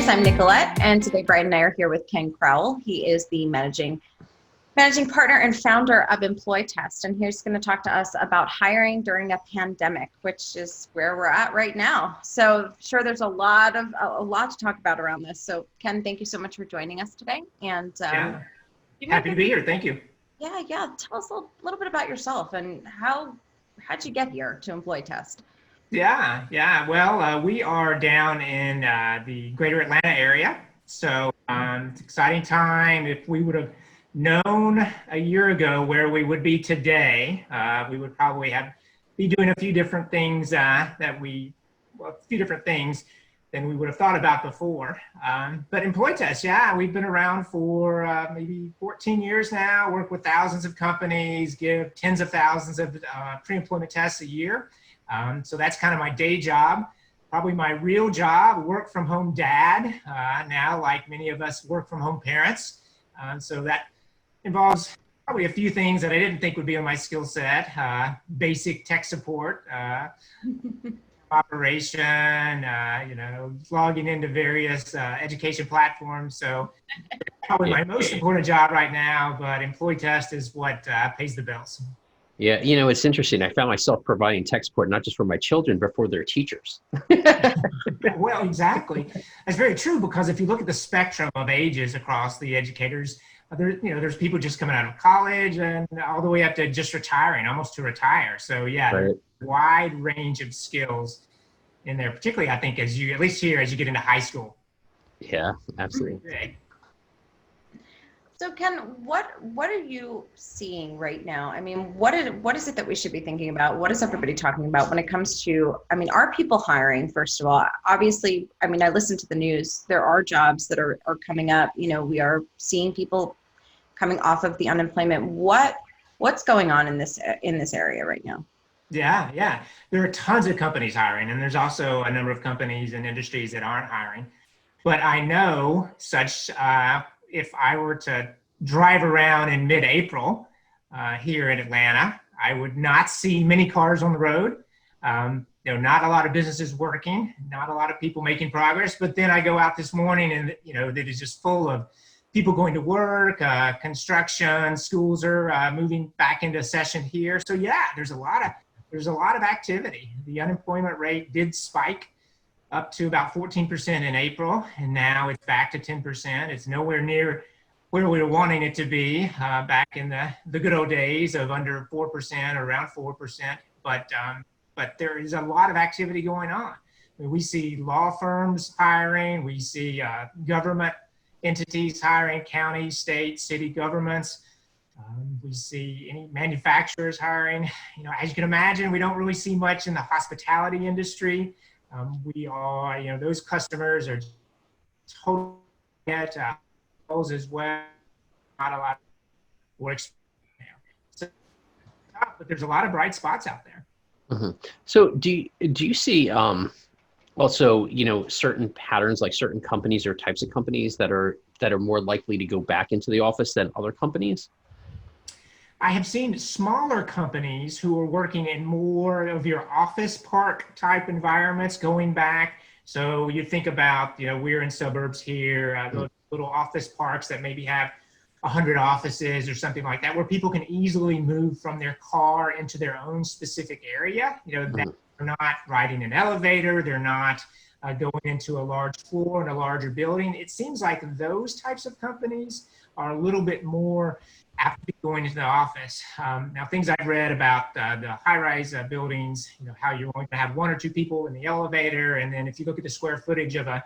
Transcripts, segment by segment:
I'm Nicolette, and today Brian and I are here with Ken Crowell. He is the managing partner and founder of EmployTest, and he's going to talk to us about hiring during a pandemic, which is where we're at right now. So sure, there's a lot to talk about around this. So Ken, thank you so much for joining us today. And happy to be here. Thank you. Yeah. Tell us a little bit about yourself and how'd you get here to EmployTest? Yeah. Well, we are down in the greater Atlanta area. So it's an exciting time. If we would have known a year ago where we would be today, we would probably be doing a few different things than we would have thought about before. But EmployTest, we've been around for maybe 14 years now, work with thousands of companies, give tens of thousands of pre-employment tests a year. So that's kind of my day job. Probably my real job, work from home dad, now like many of us work from home parents. So that involves probably a few things that I didn't think would be on my skill set. Basic tech support, operation, logging into various education platforms. So probably my most important job right now, but EmployTest is what pays the bills. Yeah, it's interesting. I found myself providing tech support, not just for my children, but for their teachers. Well, exactly. That's very true, because if you look at the spectrum of ages across the educators, there's people just coming out of college and all the way up to just retiring, almost to retire. So Right. Wide range of skills in there, particularly I think as you get into high school. Yeah, absolutely. Okay. So Ken, what are you seeing right now? I mean, what is it that we should be thinking about? What is everybody talking about when it comes to, are people hiring, first of all? Obviously, I listen to the news. There are jobs that are coming up. We are seeing people coming off of the unemployment. What's going on in this area right now? Yeah. There are tons of companies hiring, and there's also a number of companies and industries that aren't hiring. But I know if I were to drive around in mid-April here in Atlanta, I would not see many cars on the road. Not a lot of businesses working, not a lot of people making progress. But then I go out this morning and, that is just full of people going to work, construction, schools are moving back into session here. So there's a lot of activity. The unemployment rate did spike up to about 14% in April, and now it's back to 10%. It's nowhere near where we were wanting it to be back in the good old days of under 4%, around 4%. But there is a lot of activity going on. We see law firms hiring, we see government entities hiring, county, state, city governments. We see any manufacturers hiring. As you can imagine, we don't really see much in the hospitality industry. Those customers are totally at as well. Not a lot of work. But there's a lot of bright spots out there. Mm-hmm. So do you see also certain patterns, like certain companies or types of companies that are more likely to go back into the office than other companies? I have seen smaller companies who are working in more of your office park type environments going back. So you think about, we're in suburbs here, those little office parks that maybe have 100 offices or something like that, where people can easily move from their car into their own specific area. That they're not riding an elevator, they're not going into a large floor in a larger building. It seems like those types of companies are a little bit more apt to be going into the office. Now, things I've read about the high-rise buildings, how you're going to have one or two people in the elevator, and then if you look at the square footage of a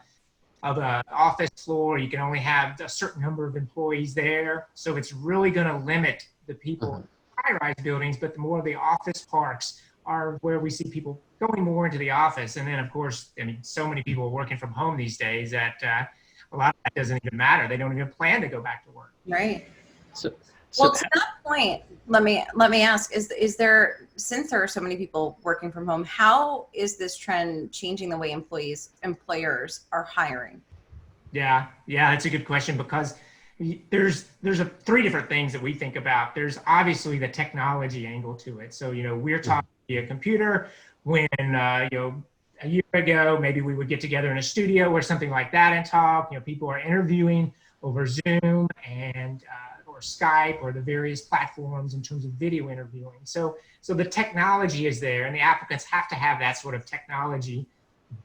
office floor, you can only have a certain number of employees there. So it's really going to limit the people in high-rise buildings, but the more of the office parks are where we see people going more into the office. And then, of course, so many people are working from home these days that a lot of that doesn't even matter. They don't even plan to go back to work. Right. So Well, to that point, let me ask, is there, since there are so many people working from home, how is this trend changing the way employers are hiring? Yeah, that's a good question, because there's three different things that we think about. There's obviously the technology angle to it. So, we're talking via computer when, a year ago, maybe we would get together in a studio or something like that and talk. People are interviewing over Zoom and or Skype or the various platforms in terms of video interviewing. So the technology is there, and the applicants have to have that sort of technology,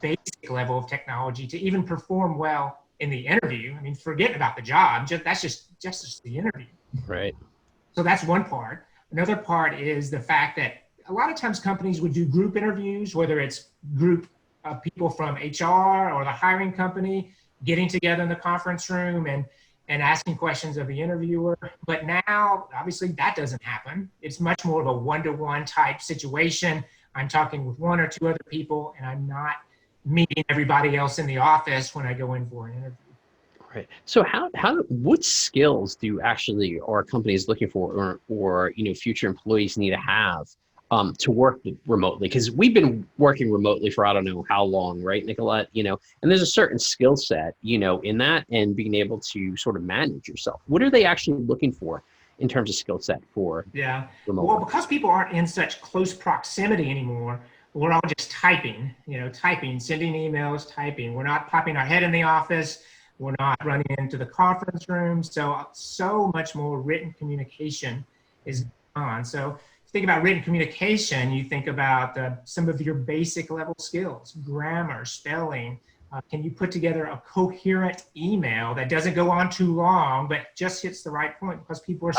basic level of technology, to even perform well in the interview. I mean, forget about the job. That's just the interview. Right. So that's one part. Another part is the fact that a lot of times companies would do group interviews, whether it's group of people from HR or the hiring company getting together in the conference room and asking questions of the interviewer. But now, obviously, that doesn't happen. It's much more of a one-to-one type situation. I'm talking with one or two other people, and I'm not meeting everybody else in the office when I go in for an interview. Right. So what skills are companies looking for, or future employees need to have to work remotely? Because we've been working remotely for I don't know how long, right, Nicolette? And there's a certain skill set, in that, and being able to sort of manage yourself. What are they actually looking for in terms of skill set for remote? Well, because people aren't in such close proximity anymore, we're all just typing, sending emails, typing. We're not popping our head in the office. We're not running into the conference room. So much more written communication is on. So think about written communication, you think about some of your basic level skills, grammar, spelling. Can you put together a coherent email that doesn't go on too long, but just hits the right point? Because people are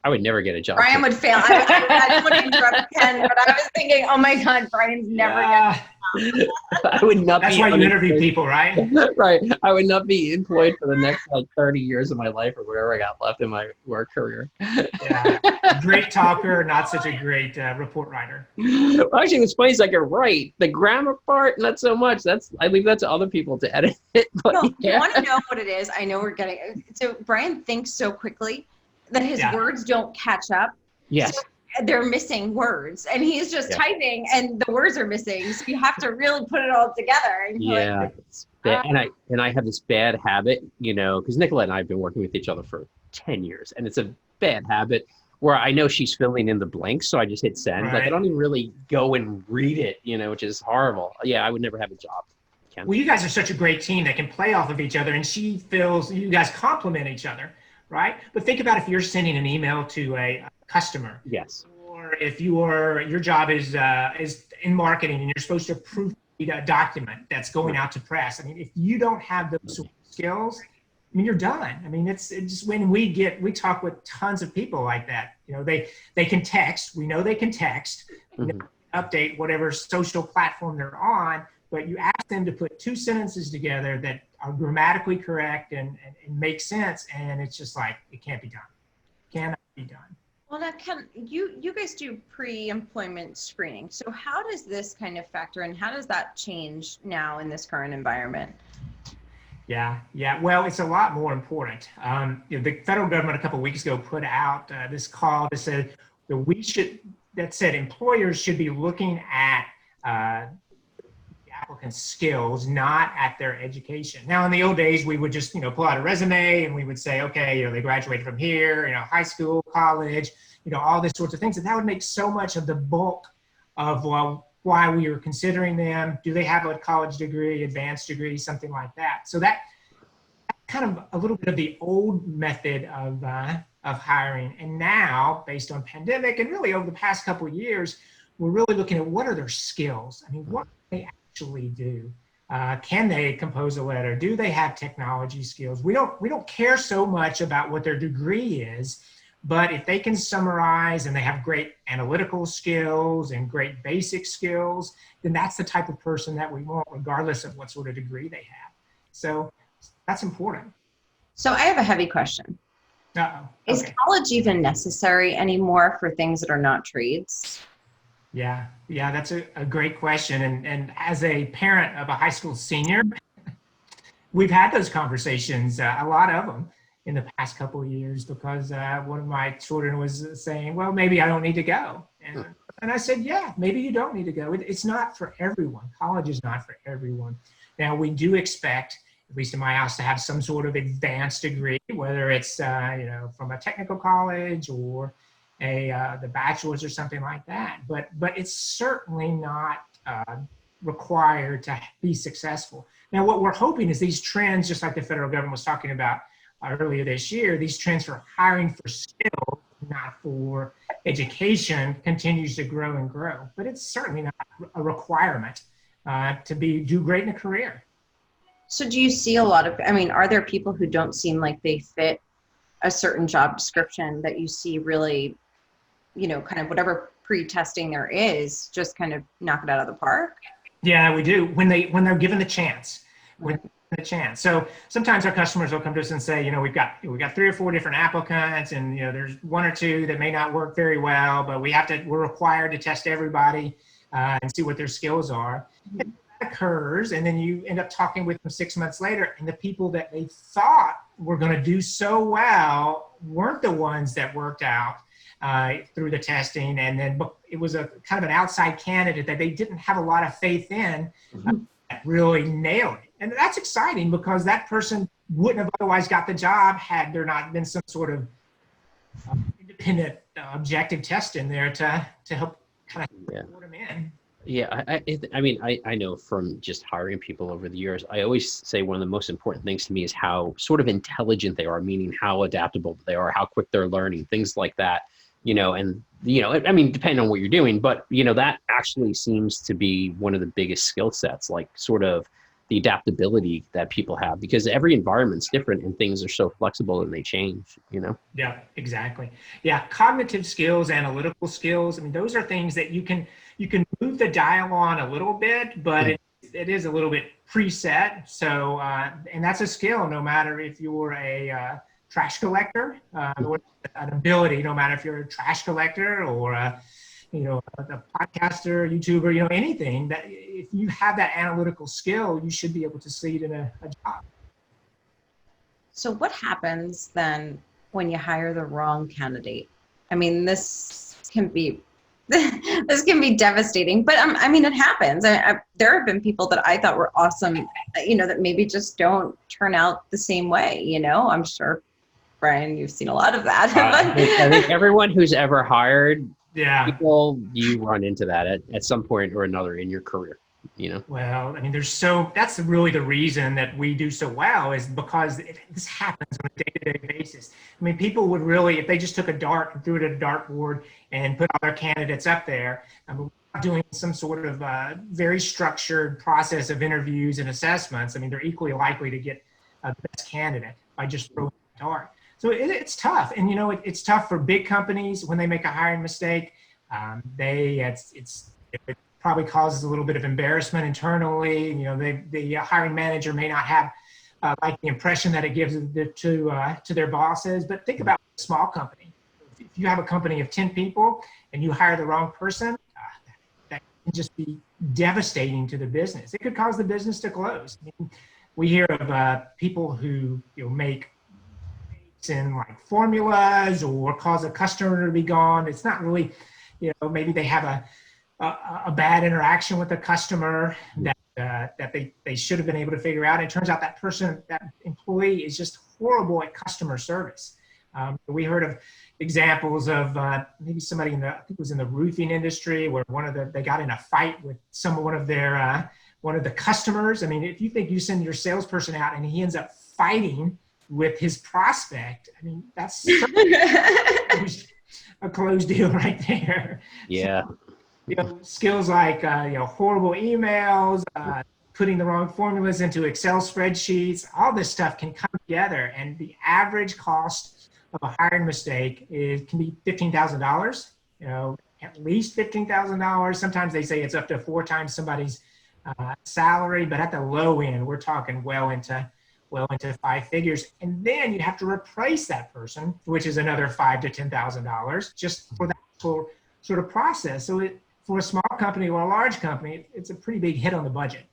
I would never get a job. Brian would fail. I don't want to interrupt Ken, but I was thinking, oh my God, Brian's never getting a job. I would not. That's why you interview people, right? Right. I would not be employed for the next 30 years of my life or whatever I got left in my work career. Yeah. Great talker, not such a great report writer. Well, actually, what's funny is I can write the grammar part, not so much. I leave that to other people to edit it. But no, you want to know what it is? I know we're getting. So Brian thinks so quickly that his words don't catch up. Yes. So they're missing words, and he's just typing, and the words are missing. So you have to really put it all together. And and I have this bad habit, because Nicolette and I have been working with each other for 10 years, and it's a bad habit where I know she's filling in the blanks, so I just hit send. Right. Like I don't even really go and read it, which is horrible. Yeah, I would never have a job. Ken. Well, you guys are such a great team that can play off of each other, and she feels you guys complement each other, right? But think about if you're sending an email to a customer. Yes. Or if your job is in marketing and you're supposed to approve a document that's going out to press. I mean, if you don't have those sort of skills, I mean, you're done. I mean, it's just when we talk with tons of people like that. They can text. We know they can text, update whatever social platform they're on, but you ask them to put two sentences together that are grammatically correct and make sense, and it's just like it can't be done. Cannot be done. Well, now, Ken, you guys do pre-employment screening. So how does this kind of factor in? How does that change now in this current environment? Yeah. Well, it's a lot more important. The federal government a couple of weeks ago put out this call that said that employers should be looking at applicants' skills, not at their education. Now, in the old days, we would just, pull out a resume and we would say, okay, they graduated from here, high school, college, all these sorts of things. And that would make so much of the bulk of why we were considering them. Do they have a college degree, advanced degree, something like that? So that kind of a little bit of the old method of hiring. And now, based on pandemic and really over the past couple of years, we're really looking at what are their skills. I mean, what can they actually do? Can they compose a letter? Do they have technology skills? We don't care so much about what their degree is, but if they can summarize and they have great analytical skills and great basic skills, then that's the type of person that we want, regardless of what sort of degree they have. So that's important. So I have a heavy question. Uh-oh. Is college even necessary anymore for things that are not trades? Yeah, that's a great question. And as a parent of a high school senior, we've had those conversations, a lot of them, in the past couple of years, because one of my children was saying, well, maybe I don't need to go. And I said, yeah, maybe you don't need to go. It's not for everyone. College is not for everyone. Now, we do expect, at least in my house, to have some sort of advanced degree, whether it's from a technical college or the bachelor's or something like that. But it's certainly not required to be successful. Now, what we're hoping is these trends, just like the federal government was talking about earlier this year, these trends for hiring for skills, not for education, continues to grow and grow. But it's certainly not a requirement to do great in a career. So do you see a lot of, I mean, are there people who don't seem like they fit a certain job description that you see really, kind of whatever pre-testing there is, just kind of knock it out of the park? Yeah, we do when they're given the chance. So sometimes our customers will come to us and say, we've got 3 or 4 different applicants, and there's 1 or 2 that may not work very well, but we're required to test everybody and see what their skills are. Mm-hmm. That occurs, and then you end up talking with them 6 months later, and the people that they thought were going to do so well weren't the ones that worked out through the testing, and then it was a kind of an outside candidate that they didn't have a lot of faith in. Mm-hmm. That really nailed it. And that's exciting because that person wouldn't have otherwise got the job had there not been some sort of independent objective test in there to help kind of put them in. Yeah, I know from just hiring people over the years, I always say one of the most important things to me is how sort of intelligent they are, meaning how adaptable they are, how quick they're learning, things like that. Depending on what you're doing, but, that actually seems to be one of the biggest skill sets, like sort of the adaptability that people have, because every environment's different and things are so flexible and they change, Yeah, exactly. Yeah. Cognitive skills, analytical skills. I mean, those are things that you can move the dial on a little bit, but it is a little bit preset. So, and that's a skill, no matter if you're a trash collector, an ability, no matter if you're a trash collector or a podcaster, YouTuber, anything, that if you have that analytical skill, you should be able to succeed in a job. So what happens then when you hire the wrong candidate? I mean, this can be devastating, but it happens. There have been people that I thought were awesome, that maybe just don't turn out the same way. I'm sure, Brian, you've seen a lot of that. I think everyone who's ever hired people, you run into that at some point or another in your career, Well, that's really the reason that we do so well, is because this happens on a day-to-day basis. People would really, if they just took a dart and threw it at a dartboard and put all their candidates up there, we're not doing some sort of very structured process of interviews and assessments. They're equally likely to get the best candidate by just throwing a dart. So it's tough. And, it's tough for big companies when they make a hiring mistake. It probably causes a little bit of embarrassment internally. The hiring manager may not have like the impression that it gives to their bosses. But think about a small company. If you have a company of 10 people and you hire the wrong person, that can just be devastating to the business. It could cause the business to close. We hear of people who make in like formulas or cause a customer to be gone. It's not really, maybe they have a bad interaction with a customer that they should have been able to figure out. It turns out that employee is just horrible at customer service. We heard of examples of maybe somebody I think it was in the roofing industry, where they got in a fight with one of the customers. If you think you send your salesperson out and he ends up fighting with his prospect, that's a closed deal right there. Yeah. So, skills like horrible emails, putting the wrong formulas into Excel spreadsheets, all this stuff can come together, and the average cost of a hiring mistake can be $15,000. At least $15,000. Sometimes they say it's up to 4 times somebody's salary, but at the low end, we're talking well into 5 figures. And then you have to replace that person, which is another $5,000 to $10,000 just for that sort of process. So for a small company or a large company, it's a pretty big hit on the budget.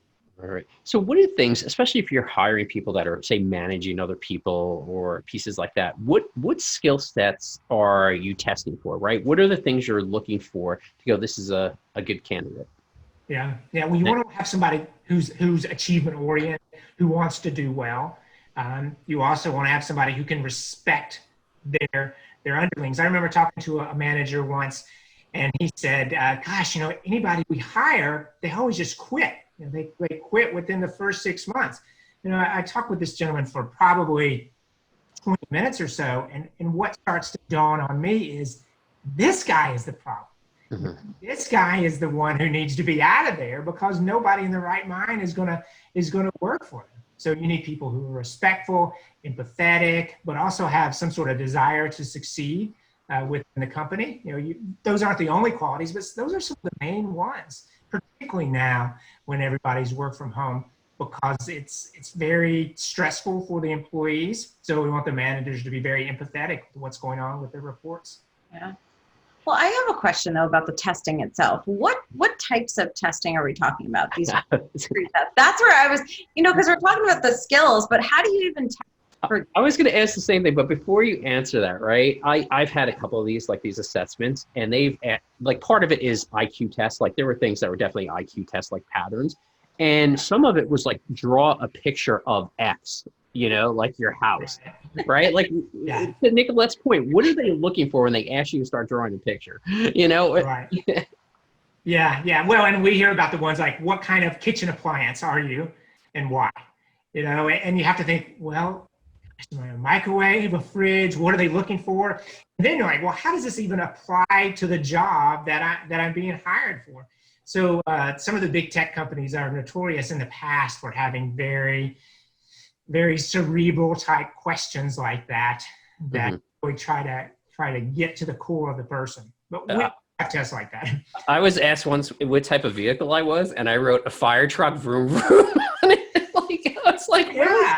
All right. So what are things, especially if you're hiring people that are, say, managing other people or pieces like that, what skill sets are you testing for, right? What are the things you're looking for to go, this is a good candidate? Yeah. Well, you want to have somebody who's achievement oriented, who wants to do well. You also want to have somebody who can respect their underlings. I remember talking to a manager once, And he said, gosh, anybody we hire, they always just quit. They quit within the first 6 months. I talked with this gentleman for probably 20 minutes or so. And what starts to dawn on me is this guy is the problem. Mm-hmm. This guy is the one who needs to be out of there, because nobody in the right mind is gonna work for them. So you need people who are respectful, empathetic, but also have some sort of desire to succeed within the company. Those aren't the only qualities, but those are some of the main ones, particularly now when everybody's work from home, because it's very stressful for the employees. So we want the managers to be very empathetic to what's going on with their reports. Yeah. Well, I have a question though about the testing itself. What types of testing are we talking about? These tests. That's where I was, because we're talking about the skills, but how do you even test? I was going to ask the same thing, but before you answer that, right? I've had a couple of these assessments, and they've part of it is IQ tests. Like there were things that were definitely IQ tests, like patterns, and some of it was like draw a picture of X. Like your house, right? Like to Nicolette's point, what are they looking for when they ask you to start drawing a picture? Right. Yeah. Well, and we hear about the ones like, what kind of kitchen appliance are you and why? And you have to think, well, a microwave, a fridge, what are they looking for? And then you're like, well, how does this even apply to the job that I'm being hired for? So some of the big tech companies are notorious in the past for having very cerebral type questions like that we try to get to the core of the person. But we have tests like that. I was asked once what type of vehicle I was, and I wrote a fire truck, vroom vroom on it.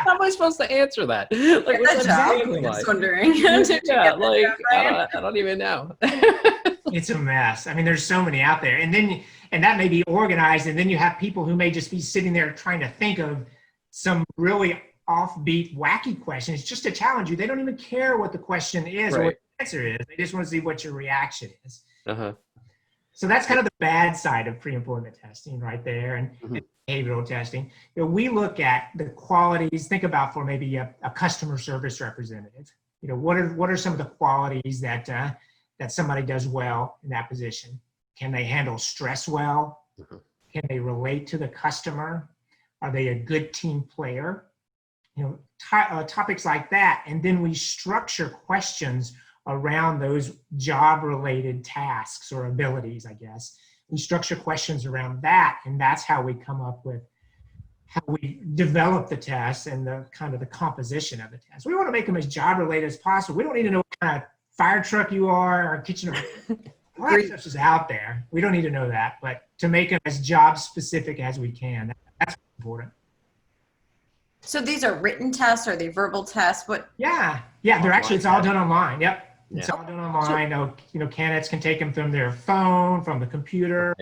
How am I supposed to answer that? Like, what's exactly. I'm wondering. I don't even know. It's a mess. I mean, there's so many out there, and that may be organized, and then you have people who may just be sitting there trying to think of some really offbeat, wacky questions just to challenge you. They don't even care what the question is or what the answer is. They just want to see what your reaction is. Uh-huh. So that's kind of the bad side of pre-employment testing right there, and behavioral testing. We look at the qualities. Think about for maybe a customer service representative. What are some of the qualities that somebody does well in that position? Can they handle stress well? Mm-hmm. Can they relate to the customer? Are they a good team player? Topics like that. And then we structure questions around those job-related tasks or abilities, I guess. We structure questions around that, and that's how we come up with how we develop the test and the kind of the composition of the test. We want to make them as job-related as possible. We don't need to know what kind of fire truck you are or kitchen. All that stuff is out there. We don't need to know that, but to make them as job-specific as we can, that's important. So these are written tests, or are they verbal tests? What? Yeah, they're actually, it's all done online. Yep. It's all done online. Candidates can take them from their phone, from the computer,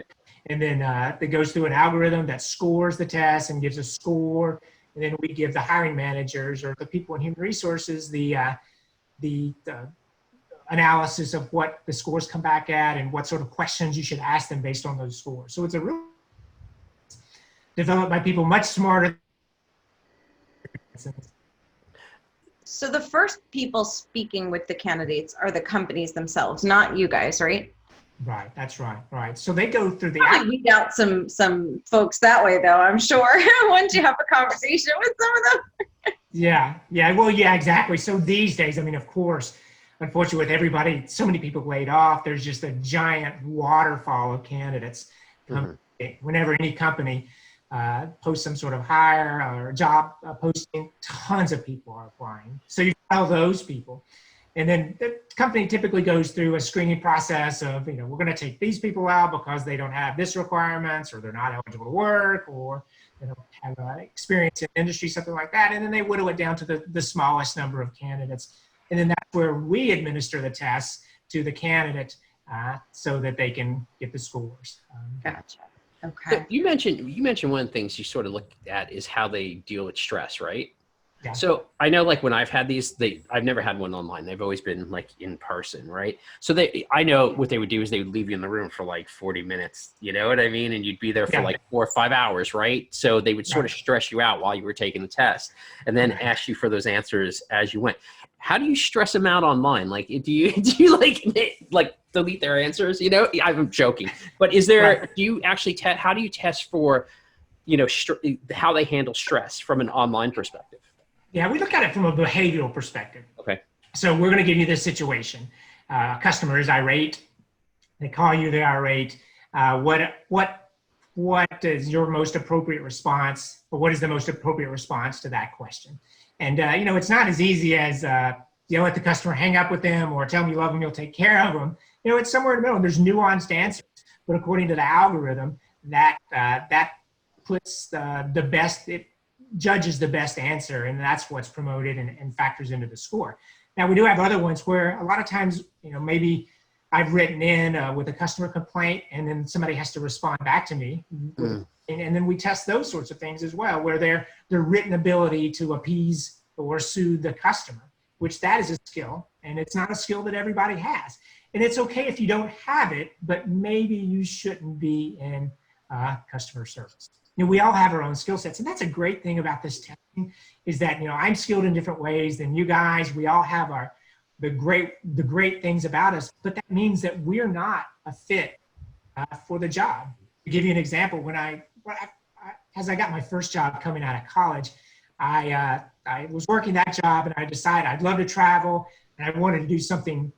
and then it goes through an algorithm that scores the test and gives a score. And then we give the hiring managers or the people in human resources the analysis of what the scores come back at and what sort of questions you should ask them based on those scores. So it's a real developed by people much smarter. So the first people speaking with the candidates are the companies themselves, not you guys, right? Right, that's right. Right. So they go through the weed out some folks that way, though, I'm sure. Once you have a conversation with some of them. Yeah, exactly. So these days, I mean, of course, unfortunately, with everybody, so many people laid off, there's just a giant waterfall of candidates. Whenever any company post some sort of hire or job posting, tons of people are applying. So you tell those people. And then the company typically goes through a screening process of, we're going to take these people out because they don't have this requirements, or they're not eligible to work, or they don't have experience in industry, something like that. And then they whittle it down to the smallest number of candidates. And then that's where we administer the tests to the candidate so that they can get the scores. Gotcha. Okay. So you mentioned one of the things you sort of look at is how they deal with stress, right? Yeah. So I know, like, when I've had these, I've never had one online. They've always been like in person, right? So I know what they would do is they would leave you in the room for like 40 minutes, you know what I mean? And you'd be there for like 4 or 5 hours, right? So they would sort of stress you out while you were taking the test and then ask you for those answers as you went. how do you stress them out online? Like, do you like delete their answers? You know, I'm joking, but is there? Right. Do you actually test? How do you test for, how they handle stress from an online perspective? Yeah, we look at it from a behavioral perspective. Okay. So we're going to give you this situation. Customer is irate. They call you, they're irate. What is your most appropriate response, or what is the most appropriate response to that question? And, it's not as easy as, let the customer hang up with them or tell them you love them, you'll take care of them. It's somewhere in the middle. There's nuanced answers, but according to the algorithm, that puts the best, it judges the best answer, and that's what's promoted and factors into the score. Now, we do have other ones where a lot of times, maybe I've written in with a customer complaint, and then somebody has to respond back to me. And then we test those sorts of things as well, where their written ability to appease or soothe the customer, which that is a skill, and it's not a skill that everybody has. And it's okay if you don't have it, but maybe you shouldn't be in customer service. We all have our own skill sets, and that's a great thing about this testing is that, I'm skilled in different ways than you guys. We all have the great things about us, but that means that we're not a fit for the job. To give you an example, as I got my first job coming out of college, I was working that job, and I decided I'd love to travel, and I wanted to do something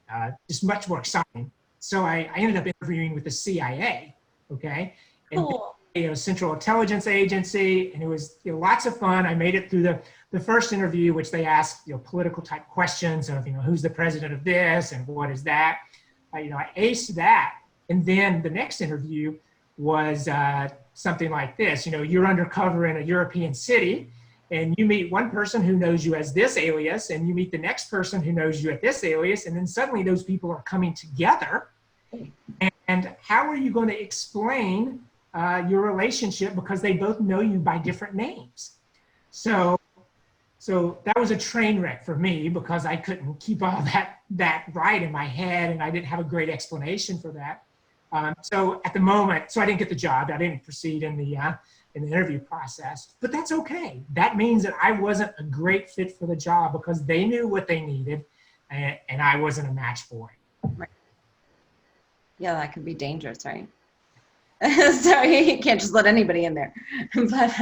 just much more exciting. So I ended up interviewing with the CIA, okay? Cool. Central Intelligence Agency, and it was lots of fun. I made it through the first interview, which they asked political type questions of who's the president of this and what is that. I aced that, and then the next interview was something like this. You're undercover in a European city, and you meet one person who knows you as this alias, and you meet the next person who knows you at this alias, and then suddenly those people are coming together. And how are you going to explain your relationship because they both know you by different names? So that was a train wreck for me because I couldn't keep all that right in my head, and I didn't have a great explanation for that. So at the moment, I didn't get the job. I didn't proceed in the interview process, but that's okay. That means that I wasn't a great fit for the job because they knew what they needed, and I wasn't a match for it. Right. Yeah, that could be dangerous, right? So you can't just let anybody in there. But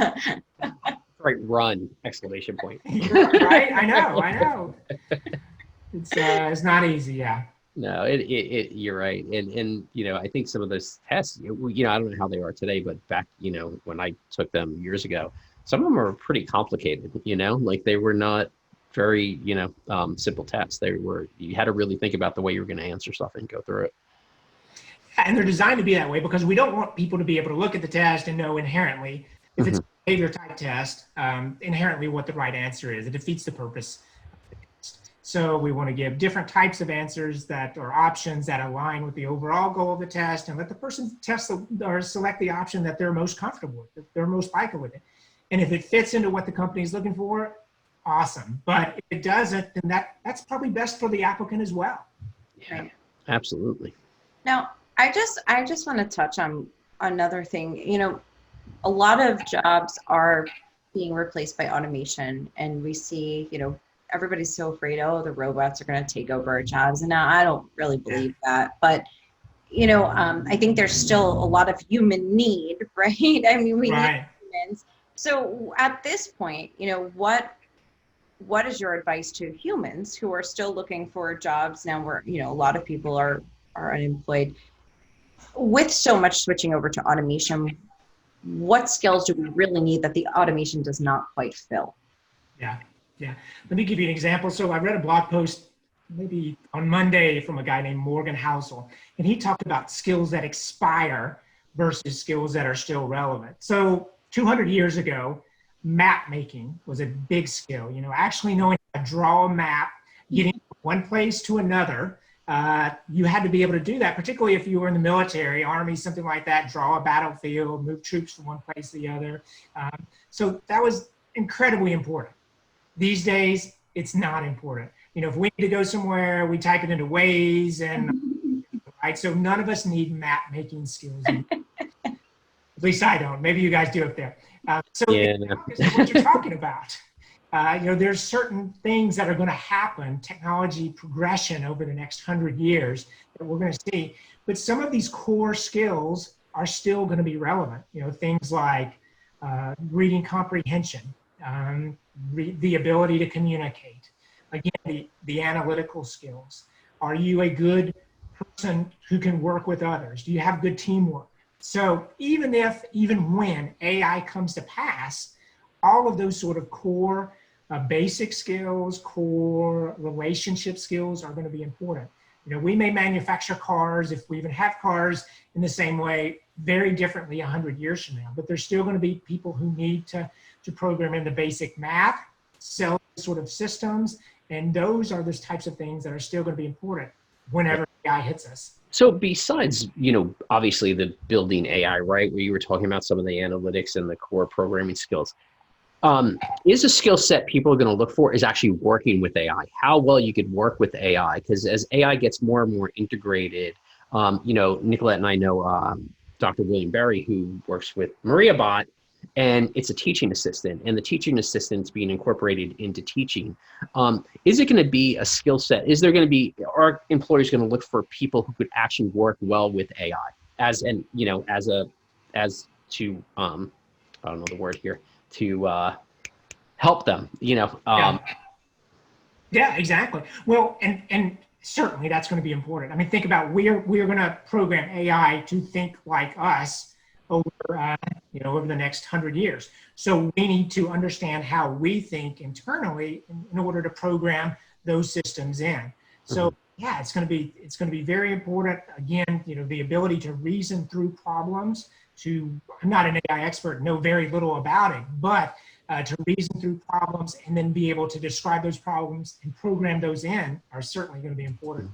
Right, run! Exclamation point. Right? I know. It's not easy, yeah. No, you're right, and I think some of those tests, I don't know how they are today, but back, when I took them years ago, some of them are pretty complicated. Like they were not very, simple tests. You had to really think about the way you were going to answer stuff and go through it. And they're designed to be that way because we don't want people to be able to look at the test and know inherently, if it's a behavior type test, inherently what the right answer is. It defeats the purpose. So we want to give different types of answers or options that align with the overall goal of the test, and let the person test or select the option that they're most comfortable with, that they're most likely with it. And if it fits into what the company is looking for, awesome. But if it doesn't, then that's probably best for the applicant as well. Yeah, absolutely. Now, I just want to touch on another thing. A lot of jobs are being replaced by automation, and we see, everybody's so afraid, the robots are going to take over our jobs. And now I don't really believe that, but I think there's still a lot of human need, right? I mean, we need humans. So at this point, what is your advice to humans who are still looking for jobs now where, a lot of people are unemployed? With so much switching over to automation, what skills do we really need that the automation does not quite fill? Yeah. Let me give you an example. So I read a blog post maybe on Monday from a guy named Morgan Housel, and he talked about skills that expire versus skills that are still relevant. So 200 years ago, map making was a big skill. Actually knowing how to draw a map, getting from one place to another. You had to be able to do that, particularly if you were in the military, Army, something like that, draw a battlefield, move troops from one place to the other. So that was incredibly important. These days, it's not important. If we need to go somewhere, we type it into Waze, and right. So none of us need map making skills. At least I don't. Maybe you guys do up there. So yeah. This is what you're talking about. There's certain things that are going to happen, technology progression over the next 100 years that we're going to see. But some of these core skills are still going to be relevant. Things like reading comprehension, the ability to communicate. Again, the analytical skills. Are you a good person who can work with others? Do you have good teamwork? So even when AI comes to pass, all of those sort of core basic skills, core relationship skills are going to be important. We may manufacture cars, if we even have cars, in the same way, very differently 100 years from now. But there's still going to be people who need to program in the basic math, sell sort of systems, and those are those types of things that are still going to be important whenever AI hits us. So besides, obviously the building AI, right, where you were talking about some of the analytics and the core programming skills, is a skill set people are going to look for is actually working with AI, how well you could work with AI, because as AI gets more and more integrated, Nicolette and I know Dr. William Berry, who works with MariaBot, and it's a teaching assistant, and the teaching assistant's being incorporated into teaching. Is it going to be a skill set? Are employers going to look for people who could actually work well with AI I don't know the word here, to help them, Yeah, exactly. Well, and certainly that's going to be important. I mean, think about we're going to program AI to think like us over the next 100 years. So we need to understand how we think internally in order to program those systems in. So yeah, it's going to be very important. Again, the ability to reason through problems. I'm not an AI expert, know very little about it, but to reason through problems and then be able to describe those problems and program those in are certainly going to be important.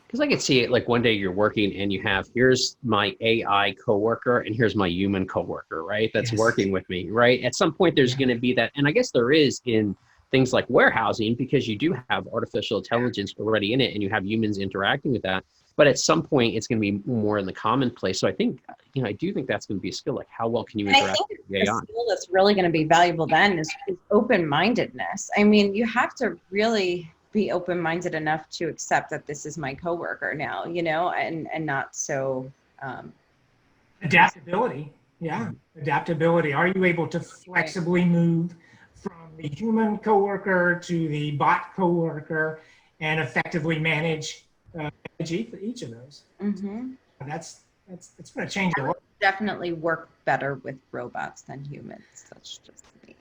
Because I could see it like one day you're working and you have, here's my AI coworker and here's my human coworker, right? That's working with me, right? At some point there's going to be that, and I guess there is in things like warehousing, because you do have artificial intelligence already in it and you have humans interacting with that. But at some point it's going to be more in the commonplace. So I think, I do think that's going to be a skill, like how well can you interact with AI? The skill that's really going to be valuable then is open-mindedness. I mean, you have to really be open-minded enough to accept that this is my coworker now, and not so. Adaptability. Yeah. Adaptability. Are you able to flexibly move from the human coworker to the bot coworker and effectively manage each of those? Mm-hmm. That's going to change a lot. Definitely work better with robots than humans. That's just me.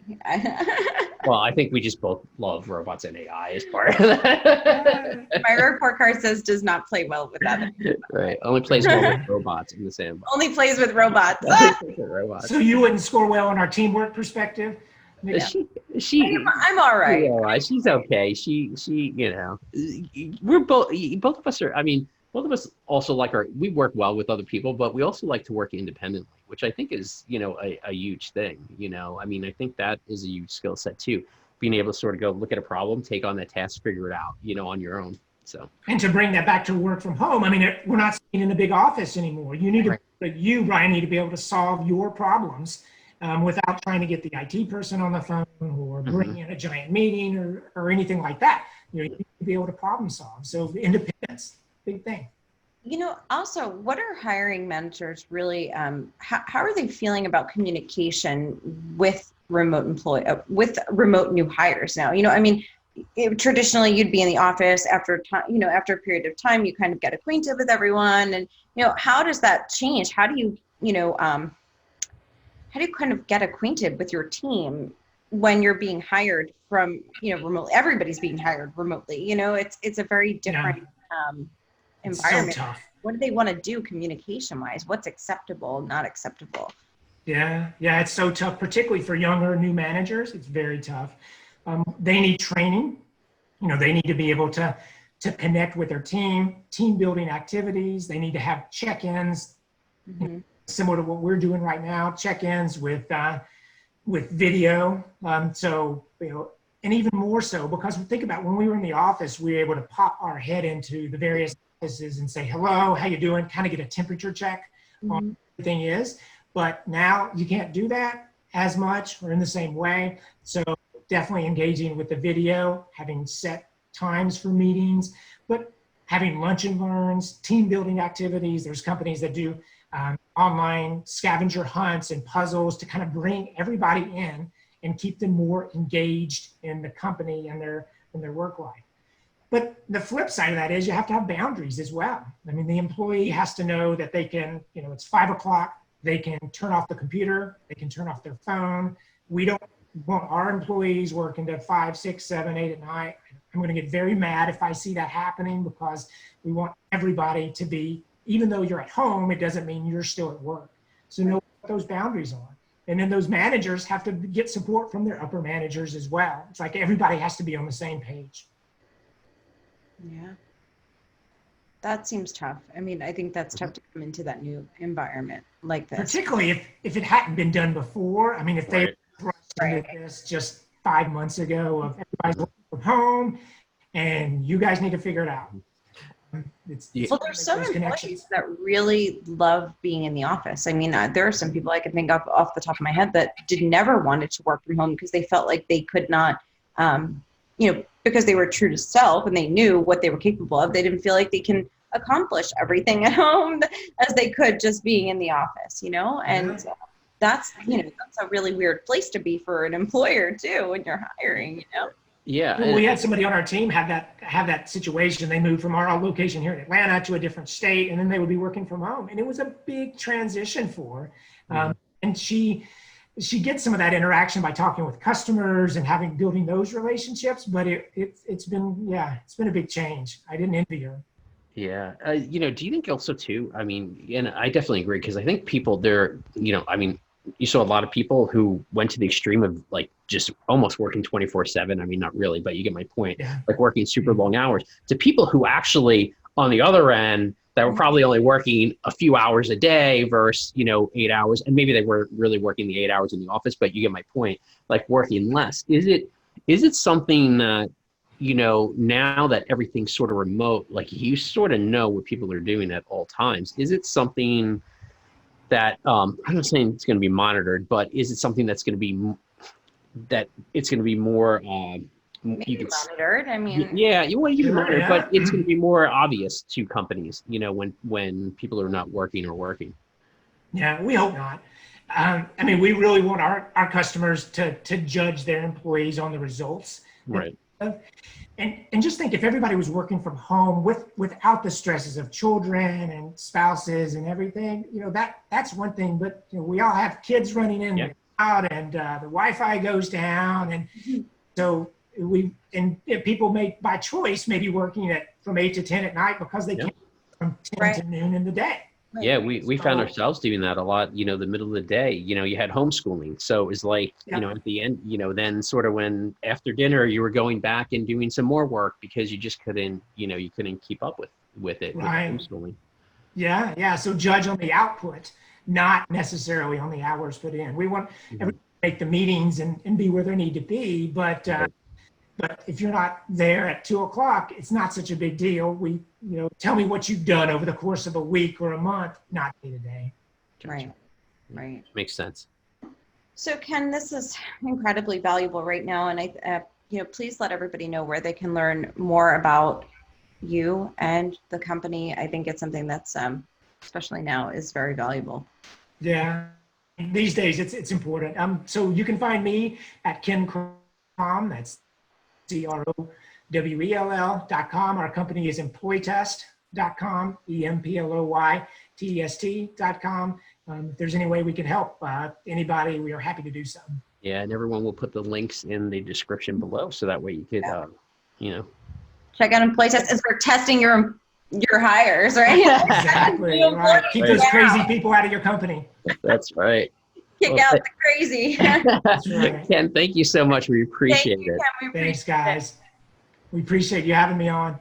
Well, I think we just both love robots and AI as part of that. My report card says does not play well with other. Right. Only plays well with robots in the sandbox. Only plays with robots. Robots. So you wouldn't score well in our teamwork perspective? Yeah. I'm all right. Yeah, she's okay. She we're both of us are, both of us also we work well with other people, but we also like to work independently, which I think is, a huge thing. I think that is a huge skill set too. Being able to sort of go look at a problem, take on that task, figure it out, on your own. So. And to bring that back to work from home, we're not sitting in a big office anymore. You need Brian, need to be able to solve your problems without trying to get the IT person on the phone or bring in a giant meeting or anything like that. You need to be able to problem solve. So independence, big thing. Also, what are hiring managers really, how are they feeling about communication with remote new hires now? Traditionally you'd be in the office after a period of time, you kind of get acquainted with everyone, and how does that change? How do you kind of get acquainted with your team when you're being hired from remotely? Everybody's being hired remotely. It's a very different environment. So tough. What do they want to do communication wise? What's acceptable, not acceptable? Yeah, it's so tough, particularly for younger new managers. It's very tough. They need training. They need to be able to connect with their team building activities. They need to have check-ins, similar to what we're doing right now, check-ins with video. And even more so, because think about when we were in the office, we were able to pop our head into the various offices and say, hello, how you doing? Kind of get a temperature check on everything is. But now you can't do that as much or in the same way. So definitely engaging with the video, having set times for meetings, but having lunch and learns, team building activities. There's companies that do online scavenger hunts and puzzles to kind of bring everybody in and keep them more engaged in the company and their work life. But the flip side of that is you have to have boundaries as well. I mean, the employee has to know that they can, it's 5 o'clock, they can turn off the computer, they can turn off their phone. We don't want our employees working to 5, 6, 7, 8 at night. I'm going to get very mad if I see that happening, because we want everybody to be, even though you're at home, it doesn't mean you're still at work. So know what those boundaries are. And then those managers have to get support from their upper managers as well. It's like everybody has to be on the same page. Yeah. That seems tough. I mean, I think that's tough to come into that new environment like this. Particularly if it hadn't been done before. I mean, if they rushed into this just 5 months ago of everybody's working from home and you guys need to figure it out. Well, there's some employees that really love being in the office. I mean, there are some people I can think of off the top of my head that never wanted to work from home because they felt like they could not, because they were true to self and they knew what they were capable of. They didn't feel like they can accomplish everything at home as they could just being in the office, and that's a really weird place to be for an employer too when you're hiring, Yeah. Well, we had somebody on our team have that situation. They moved from our location here in Atlanta to a different state, and then they would be working from home. And it was a big transition for her. And she gets some of that interaction by talking with customers and building those relationships. But it's been a big change. I didn't envy her. Yeah. Do you think also too, I mean, and I definitely agree, because I think people you saw a lot of people who went to the extreme of like just almost working 24/7. I mean, not really, but you get my point. Yeah. Like working super long hours, to people who actually on the other end that were probably only working a few hours a day versus, 8 hours. And maybe they were really working the 8 hours in the office, but you get my point, like working less. Is it something that, now that everything's sort of remote, like you sort of know what people are doing at all times, is it something that I'm not saying it's going to be monitored, but is it something that's going to be more maybe monitored? I mean, you want to be monitored, but it's going to be more obvious to companies, when people are not working or working. Yeah, we hope not. I mean, we really want our customers to judge their employees on the results. Right. And just think, if everybody was working from home without the stresses of children and spouses and everything, that's one thing. But we all have kids running in and out, and the Wi-Fi goes down, and so people may by choice maybe working from 8 to 10 at night because they can't from 10 to noon in the day. Yeah, we found ourselves doing that a lot, the middle of the day, you had homeschooling. So it was like, at the end, then sort of when after dinner, you were going back and doing some more work because you just couldn't, you couldn't keep up with it, right. With homeschooling. Yeah. So judge on the output, not necessarily on the hours put in. We want everybody to make the meetings and be where they need to be, but if you're not there at 2 o'clock, it's not such a big deal. Tell me what you've done over the course of a week or a month, not day to day. Gotcha. Right. Makes sense. So Ken, this is incredibly valuable right now. And please let everybody know where they can learn more about you and the company. I think it's something that's, especially now, is very valuable. Yeah. These days it's important. So you can find me at Ken Crowell. That's CROWELL.com. Our company is EmployTest.com, EmployTest.com. If there's any way we can help anybody, we are happy to do so. Yeah, and everyone will put the links in the description below, so that way you could, check out EmployTest as we're testing your hires, right? Exactly. Right. Keep those crazy people out of your company. That's right. Kick out the crazy. That's right. Ken, thank you so much. We appreciate it. Ken, Thanks, guys. We appreciate you having me on.